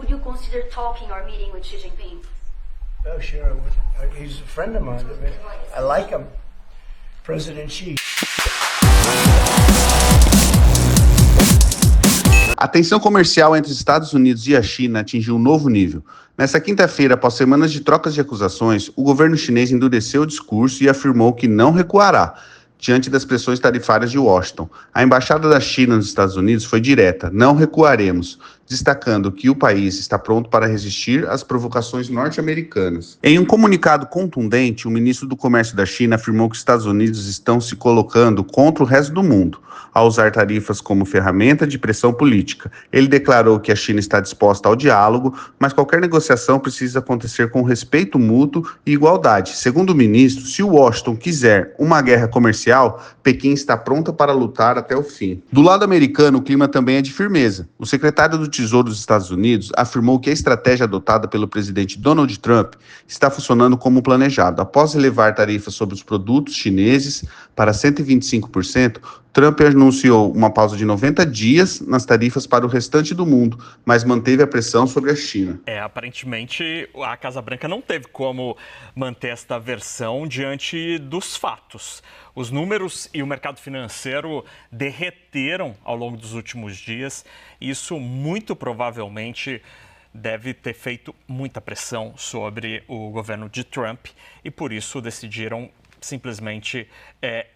would you consider talking or meeting with Xi Jinping? Oh, sure. He's a friend of mine. I like him. President Xi. A tensão comercial entre os Estados Unidos e a China atingiu um novo nível. Nessa quinta-feira, após semanas de trocas de acusações, o governo chinês endureceu o discurso e afirmou que não recuará diante das pressões tarifárias de Washington. A embaixada da China nos Estados Unidos foi direta: não recuaremos, destacando que o país está pronto para resistir às provocações norte-americanas. Em um comunicado contundente, o ministro do Comércio da China afirmou que os Estados Unidos estão se colocando contra o resto do mundo, ao usar tarifas como ferramenta de pressão política. Ele declarou que a China está disposta ao diálogo, mas qualquer negociação precisa acontecer com respeito mútuo e igualdade. Segundo o ministro, se o Washington quiser uma guerra comercial, Pequim está pronta para lutar até o fim. Do lado americano, o clima também é de firmeza. O secretário do Tesouro dos Estados Unidos afirmou que a estratégia adotada pelo presidente Donald Trump está funcionando como planejado. Após elevar tarifas sobre os produtos chineses para 125%, Trump anunciou uma pausa de 90 dias nas tarifas para o restante do mundo, mas manteve a pressão sobre a China. Aparentemente, a Casa Branca não teve como manter esta versão diante dos fatos. Os números e o mercado financeiro derreteram ao longo dos últimos dias. Isso muito provavelmente deve ter feito muita pressão sobre o governo de Trump e por isso decidiram simplesmente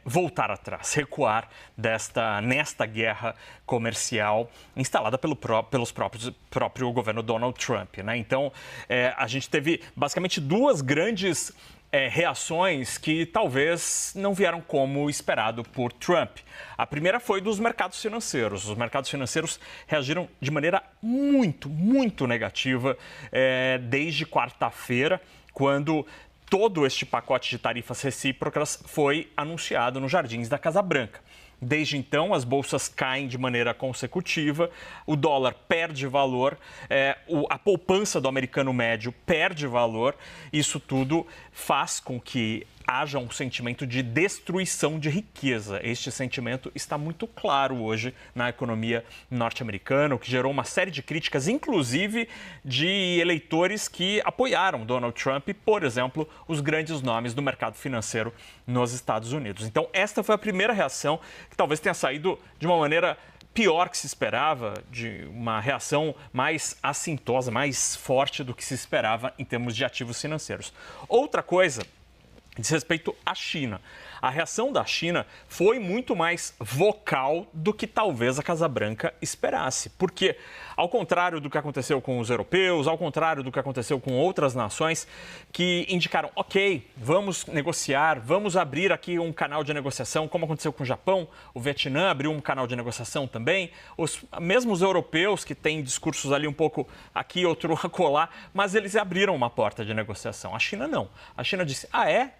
voltar atrás, recuar nesta guerra comercial instalada pelo próprio governo Donald Trump, né? Então, a gente teve basicamente duas grandes reações que talvez não vieram como esperado por Trump. A primeira foi dos mercados financeiros. Os mercados financeiros reagiram de maneira muito, muito negativa desde quarta-feira, quando todo este pacote de tarifas recíprocas foi anunciado nos jardins da Casa Branca. Desde então, as bolsas caem de maneira consecutiva, o dólar perde valor, a poupança do americano médio perde valor. Isso tudo faz com que haja um sentimento de destruição de riqueza. Este sentimento está muito claro hoje na economia norte-americana, o que gerou uma série de críticas, inclusive de eleitores que apoiaram Donald Trump, por exemplo, os grandes nomes do mercado financeiro nos Estados Unidos. Então, esta foi a primeira reação, que talvez tenha saído de uma maneira pior que se esperava, de uma reação mais assintosa, mais forte do que se esperava em termos de ativos financeiros. Outra coisa diz respeito à China. A reação da China foi muito mais vocal do que talvez a Casa Branca esperasse. Porque, ao contrário do que aconteceu com os europeus, ao contrário do que aconteceu com outras nações que indicaram, ok, vamos negociar, vamos abrir aqui um canal de negociação, como aconteceu com o Japão, o Vietnã abriu um canal de negociação também, mesmo os europeus que têm discursos ali um pouco aqui, outro acolá, mas eles abriram uma porta de negociação. A China não. A China disse,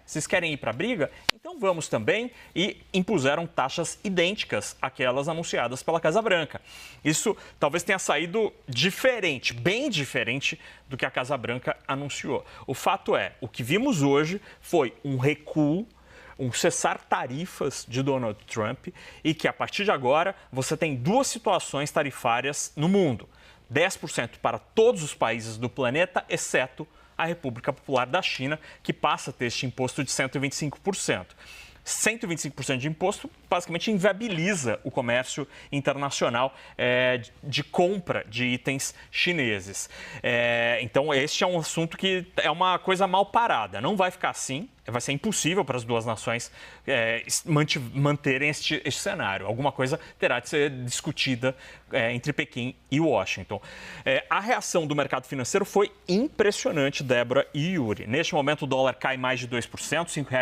vocês querem ir para a briga? Então vamos também, e impuseram taxas idênticas àquelas anunciadas pela Casa Branca. Isso talvez tenha saído diferente, bem diferente do que a Casa Branca anunciou. O fato é, o que vimos hoje foi um recuo, um cessar tarifas de Donald Trump e que a partir de agora você tem duas situações tarifárias no mundo. 10% para todos os países do planeta, exceto a República Popular da China, que passa a ter este imposto de 125%. 125% de imposto basicamente inviabiliza o comércio internacional de compra de itens chineses. Então, este é um assunto que é uma coisa mal parada. Não vai ficar assim. Vai ser impossível para as duas nações manterem este cenário. Alguma coisa terá de ser discutida entre Pequim e Washington. A reação do mercado financeiro foi impressionante, Débora e Yuri. Neste momento, o dólar cai mais de 2%, R$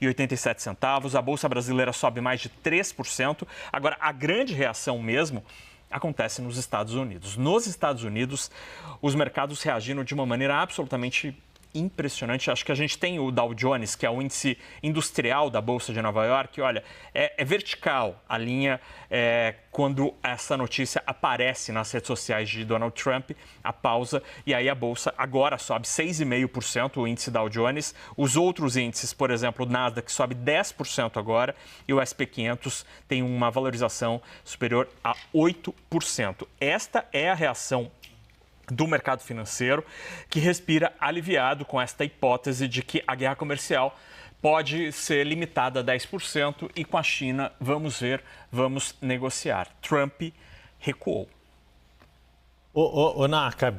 5,87. A Bolsa Brasileira sobe mais de 3%. Agora, a grande reação mesmo acontece nos Estados Unidos. Nos Estados Unidos, os mercados reagiram de uma maneira absolutamente impressionante. Acho que a gente tem o Dow Jones, que é o índice industrial da Bolsa de Nova York. Olha, é vertical a linha quando essa notícia aparece nas redes sociais de Donald Trump, a pausa, e aí a Bolsa agora sobe 6,5%, o índice Dow Jones. Os outros índices, por exemplo, o Nasdaq sobe 10% agora e o S&P 500 tem uma valorização superior a 8%. Esta é a reação do mercado financeiro, que respira aliviado com esta hipótese de que a guerra comercial pode ser limitada a 10% e com a China, vamos ver, vamos negociar. Trump recuou. Naka,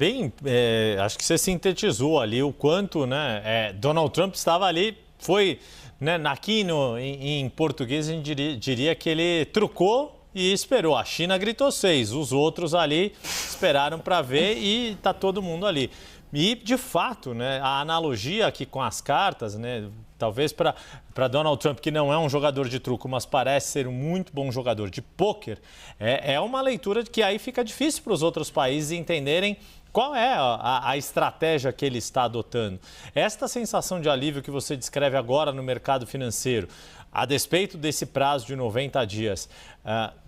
acho que você sintetizou ali o quanto, né, Donald Trump estava ali, foi, né, aqui em português a gente diria que ele trucou e esperou. A China gritou 6, os outros ali esperaram para ver e está todo mundo ali. E, de fato, né, a analogia aqui com as cartas, né, talvez para Donald Trump, que não é um jogador de truco, mas parece ser um muito bom jogador de pôquer, é uma leitura que aí fica difícil para os outros países entenderem qual é a estratégia que ele está adotando. Esta sensação de alívio que você descreve agora no mercado financeiro, a despeito desse prazo de 90 dias,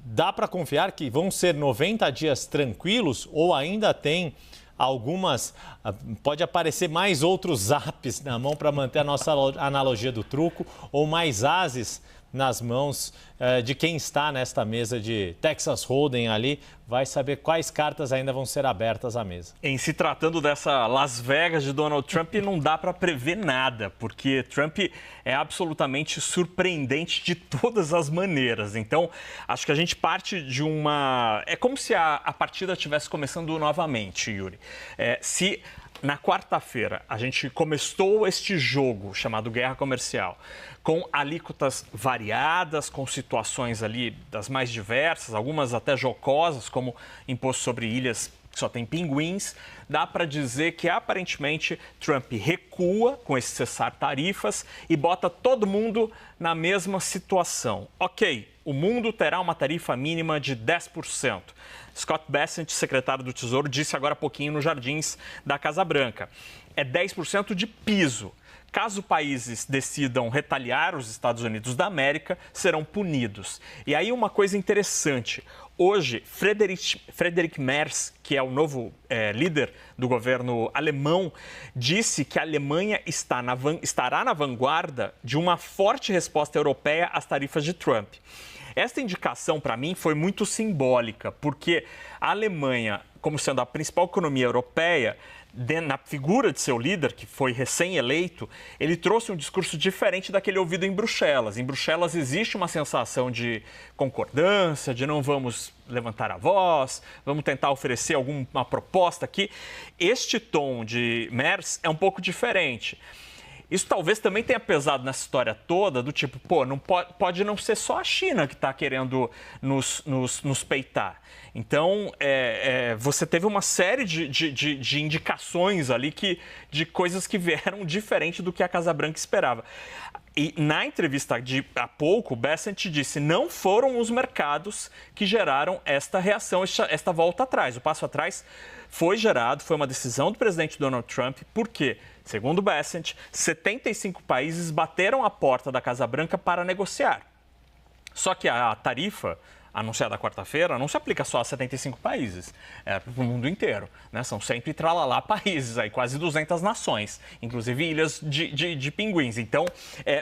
dá para confiar que vão ser 90 dias tranquilos ou ainda tem pode aparecer mais outros apps na mão para manter a nossa analogia do truco ou mais ases nas mãos de quem está nesta mesa de Texas Hold'em ali, vai saber quais cartas ainda vão ser abertas à mesa. Em se tratando dessa Las Vegas de Donald Trump, não dá para prever nada, porque Trump é absolutamente surpreendente de todas as maneiras. Então, acho que a gente parte de uma... É como se a partida estivesse começando novamente, Yuri. Se na quarta-feira a gente começou este jogo chamado Guerra Comercial com alíquotas variadas, com situações ali das mais diversas, algumas até jocosas, como imposto sobre ilhas que só tem pinguins, dá para dizer que aparentemente Trump recua com esse cessar tarifas e bota todo mundo na mesma situação. Ok, o mundo terá uma tarifa mínima de 10%. Scott Bessent, secretário do Tesouro, disse agora há pouquinho nos jardins da Casa Branca. É 10% de piso. Caso países decidam retaliar os Estados Unidos da América, serão punidos. E aí uma coisa interessante. Hoje, Friedrich Merz, que é o novo líder do governo alemão, disse que a Alemanha estará na vanguarda de uma forte resposta europeia às tarifas de Trump. Esta indicação, para mim, foi muito simbólica, porque a Alemanha, como sendo a principal economia europeia, na figura de seu líder, que foi recém-eleito, ele trouxe um discurso diferente daquele ouvido em Bruxelas. Em Bruxelas existe uma sensação de concordância, de não vamos levantar a voz, vamos tentar oferecer alguma proposta aqui. Este tom de Merz é um pouco diferente. Isso talvez também tenha pesado nessa história toda, do tipo, não pode não ser só a China que está querendo nos peitar. Então, você teve uma série de indicações ali de coisas que vieram diferente do que a Casa Branca esperava. E na entrevista de há pouco, Bessent disse, não foram os mercados que geraram esta reação, esta volta atrás. O passo atrás foi uma decisão do presidente Donald Trump, porque, segundo Bessent, 75 países bateram a porta da Casa Branca para negociar. Só que a tarifa anunciada quarta-feira não se aplica só a 75 países, para o mundo inteiro, né? São sempre tralalá países, aí quase 200 nações, inclusive ilhas de pinguins. Então,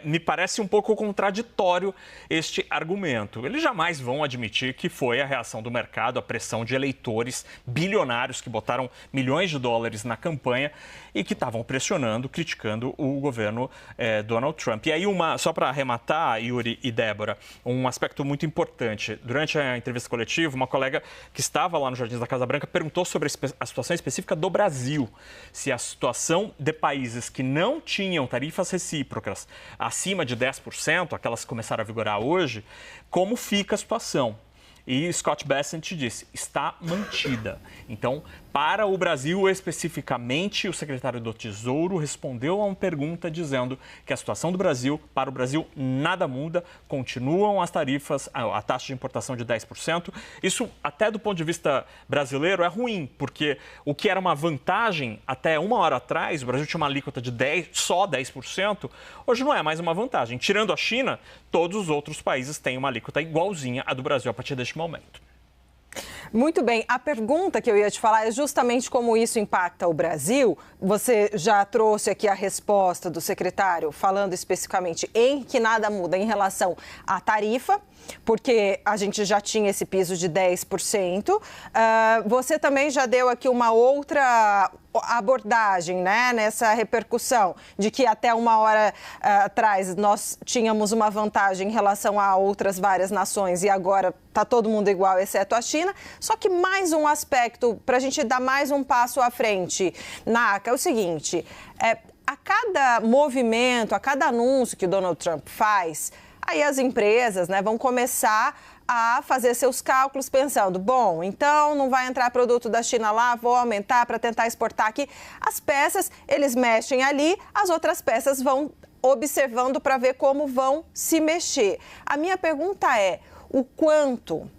me parece um pouco contraditório este argumento. Eles jamais vão admitir que foi a reação do mercado, a pressão de eleitores bilionários que botaram milhões de dólares na campanha e que estavam pressionando, criticando o governo Donald Trump. E aí, só para arrematar, Yuri e Débora, um aspecto muito importante. Durante a entrevista coletiva, uma colega que estava lá no Jardins da Casa Branca perguntou sobre a situação específica do Brasil. Se a situação de países que não tinham tarifas recíprocas acima de 10%, aquelas que começaram a vigorar hoje, como fica a situação? E Scott Bessent disse, está mantida. Então, para o Brasil especificamente, o secretário do Tesouro respondeu a uma pergunta dizendo que a situação do Brasil, para o Brasil, nada muda, continuam as tarifas, a taxa de importação de 10%. Isso, até do ponto de vista brasileiro, é ruim, porque o que era uma vantagem até uma hora atrás, o Brasil tinha uma alíquota de só 10%, hoje não é mais uma vantagem. Tirando a China, todos os outros países têm uma alíquota igualzinha à do Brasil a partir deste momento. Muito bem. A pergunta que eu ia te falar é justamente como isso impacta o Brasil. Você já trouxe aqui a resposta do secretário, falando especificamente em que nada muda em relação à tarifa. porque a gente já tinha esse piso de 10%. Você também já deu aqui uma outra abordagem, né, nessa repercussão de que até uma hora atrás nós tínhamos uma vantagem em relação a outras várias nações e agora está todo mundo igual, exceto a China. Só que mais um aspecto, para a gente dar mais um passo à frente, Naka, é o seguinte, a cada movimento, a cada anúncio que o Donald Trump faz, aí as empresas, né, vão começar a fazer seus cálculos pensando, bom, então não vai entrar produto da China lá, vou aumentar para tentar exportar aqui. As peças, eles mexem ali, as outras peças vão observando para ver como vão se mexer. A minha pergunta é, o quanto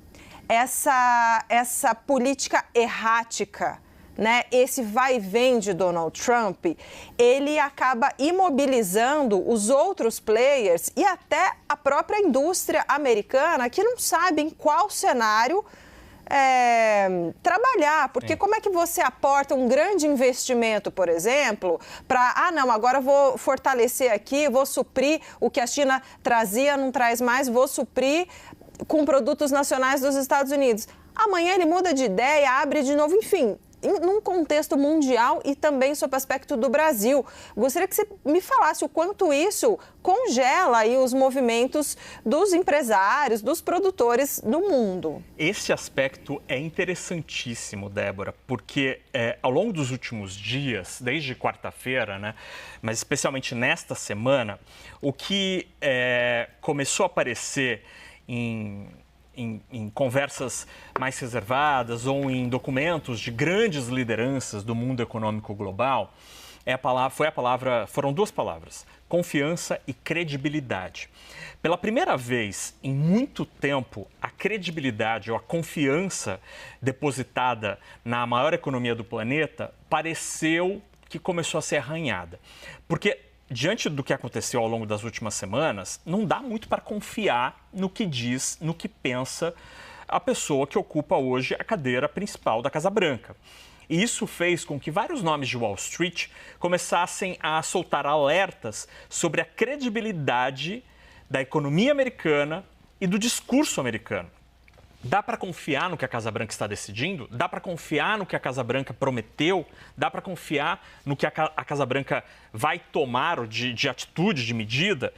essa política errática, né, esse vai e vem de Donald Trump, ele acaba imobilizando os outros players e até a própria indústria americana que não sabe em qual cenário trabalhar, porque como é que você aporta um grande investimento, por exemplo, para, não, agora vou fortalecer aqui, vou suprir o que a China trazia, não traz mais, vou suprir com produtos nacionais dos Estados Unidos. Amanhã ele muda de ideia, abre de novo, enfim, num contexto mundial e também sob o aspecto do Brasil. Gostaria que você me falasse o quanto isso congela aí os movimentos dos empresários, dos produtores do mundo. Esse aspecto é interessantíssimo, Débora, porque ao longo dos últimos dias, desde quarta-feira, né, mas especialmente nesta semana, o que começou a aparecer em conversas mais reservadas ou em documentos de grandes lideranças do mundo econômico global, foram duas palavras, confiança e credibilidade. Pela primeira vez em muito tempo, a credibilidade ou a confiança depositada na maior economia do planeta pareceu que começou a ser arranhada. Porque diante do que aconteceu ao longo das últimas semanas, não dá muito para confiar no que diz, no que pensa a pessoa que ocupa hoje a cadeira principal da Casa Branca. E isso fez com que vários nomes de Wall Street começassem a soltar alertas sobre a credibilidade da economia americana e do discurso americano. Dá para confiar no que a Casa Branca está decidindo? Dá para confiar no que a Casa Branca prometeu? Dá para confiar no que a Casa Branca vai tomar de atitude, de medida?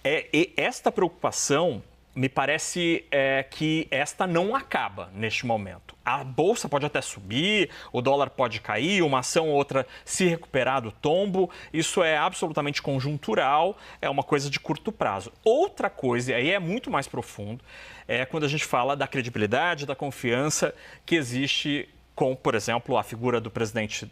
E esta preocupação, me parece que esta não acaba neste momento. A bolsa pode até subir, o dólar pode cair, uma ação ou outra se recuperar do tombo. Isso é absolutamente conjuntural, é uma coisa de curto prazo. Outra coisa, e aí é muito mais profundo, é quando a gente fala da credibilidade, da confiança que existe com, por exemplo, a figura do presidente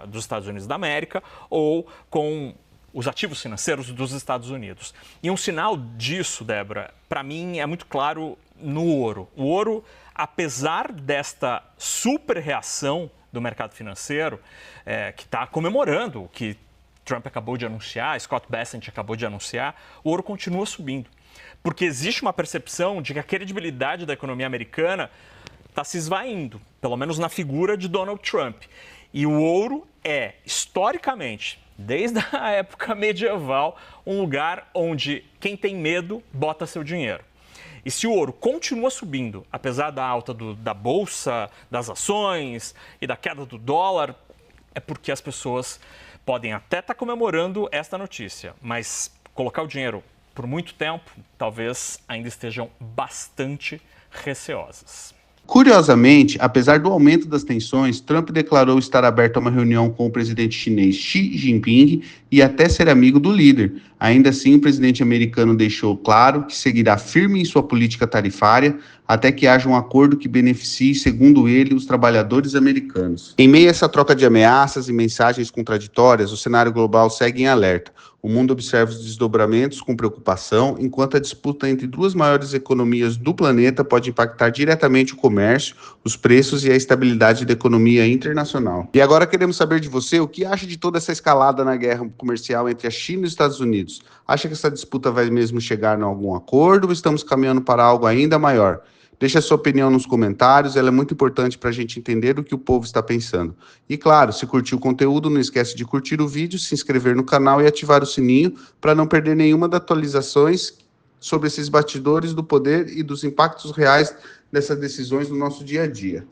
dos Estados Unidos da América ou com os ativos financeiros dos Estados Unidos. E um sinal disso, Débora, para mim é muito claro no ouro. O ouro, apesar desta super reação do mercado financeiro, que está comemorando o que Trump acabou de anunciar, Scott Bessent acabou de anunciar, o ouro continua subindo. Porque existe uma percepção de que a credibilidade da economia americana está se esvaindo, pelo menos na figura de Donald Trump. E o ouro é, historicamente, desde a época medieval, um lugar onde quem tem medo bota seu dinheiro. E se o ouro continua subindo, apesar da alta da bolsa, das ações e da queda do dólar, é porque as pessoas podem até estar comemorando esta notícia, mas colocar o dinheiro por muito tempo, talvez ainda estejam bastante receosas. Curiosamente, apesar do aumento das tensões, Trump declarou estar aberto a uma reunião com o presidente chinês Xi Jinping e até ser amigo do líder. Ainda assim, o presidente americano deixou claro que seguirá firme em sua política tarifária até que haja um acordo que beneficie, segundo ele, os trabalhadores americanos. Em meio a essa troca de ameaças e mensagens contraditórias, o cenário global segue em alerta. O mundo observa os desdobramentos com preocupação, enquanto a disputa entre duas maiores economias do planeta pode impactar diretamente o comércio, os preços e a estabilidade da economia internacional. E agora queremos saber de você o que acha de toda essa escalada na guerra comercial entre a China e os Estados Unidos. Acha que essa disputa vai mesmo chegar a algum acordo ou estamos caminhando para algo ainda maior? Deixe a sua opinião nos comentários, ela é muito importante para a gente entender o que o povo está pensando. E claro, se curtiu o conteúdo, não esquece de curtir o vídeo, se inscrever no canal e ativar o sininho para não perder nenhuma das atualizações sobre esses bastidores do poder e dos impactos reais dessas decisões no nosso dia a dia.